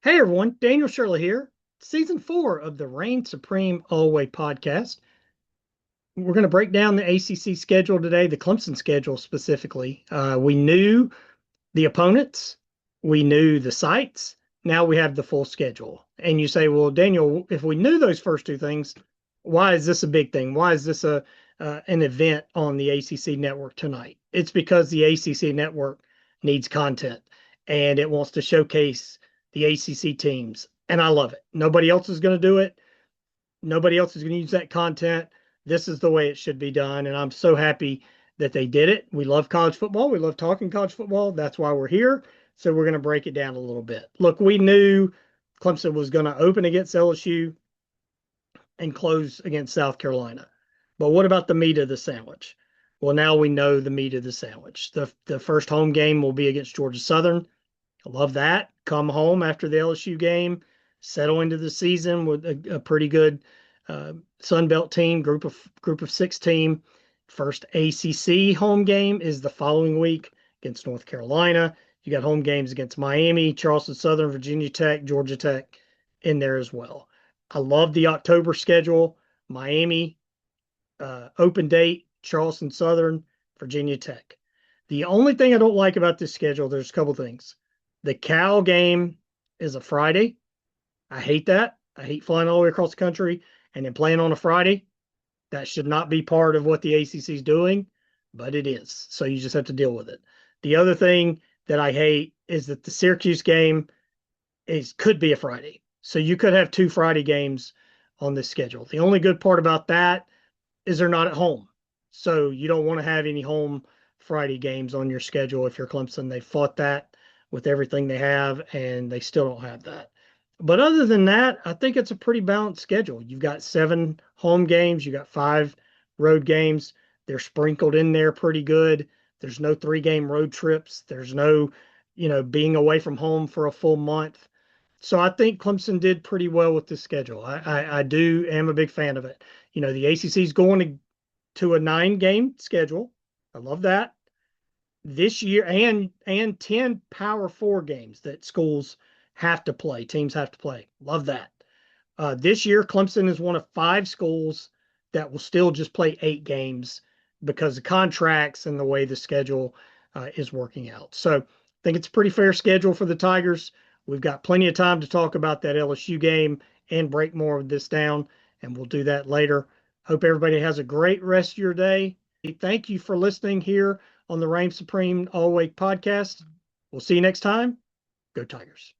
Hey everyone, Daniel Shirley here. Season 4 of the Reign Supreme Always podcast. We're going to break down the ACC schedule today, the Clemson schedule specifically. We knew the opponents, we knew the sites. Now we have the full schedule. And you say, well, Daniel, if we knew those first two things, why is this a big thing? Why is this an event on the ACC network tonight? It's because the ACC network needs content and it wants to showcase the ACC teams. And I love it. Nobody else is going to do it. Nobody else is going to use that content. This is the way it should be done. And I'm so happy that they did it. We love college football. We love talking college football. That's why we're here. So we're going to break it down a little bit. Look, we knew Clemson was going to open against LSU and close against South Carolina. But what about the meat of the sandwich? Well, now we know the meat of the sandwich. The first home game will be against Georgia Southern. I love that. Come home after the LSU game, settle into the season with a pretty good Sun Belt team, group of six team. First ACC home game is the following week against North Carolina. You got home games against Miami, Charleston Southern, Virginia Tech, Georgia Tech in there as well. I love the October schedule. Miami, open date, Charleston Southern, Virginia Tech. The only thing I don't like about this schedule, there's a couple things. The Cal game is a Friday. I hate that. I hate flying all the way across the country and then playing on a Friday. That should not be part of what the ACC is doing, but it is. So you just have to deal with it. The other thing that I hate is that the Syracuse game could be a Friday. So you could have two Friday games on this schedule. The only good part about that is they're not at home. So you don't want to have any home Friday games on your schedule if you're Clemson. They fought that with everything they have, and they still don't have that. But other than that, I think it's a pretty balanced schedule. You've got 7 home games, you got 5 road games. They're sprinkled in there pretty good. There's no 3-game road trips. There's no, being away from home for a full month. So I think Clemson did pretty well with this schedule. I am a big fan of it. The ACC is going to a 9-game schedule. I love that this year, and 10 Power 4 games that schools have to play, teams have to play. Love that. This year, Clemson is one of 5 schools that will still just play 8 games because of contracts and the way the schedule is working out. So I think it's a pretty fair schedule for the Tigers. We've got plenty of time to talk about that LSU game and break more of this down, and we'll do that later. Hope everybody has a great rest of your day. Thank you for listening here on the Reign Supreme All Week podcast. We'll see you next time. Go Tigers.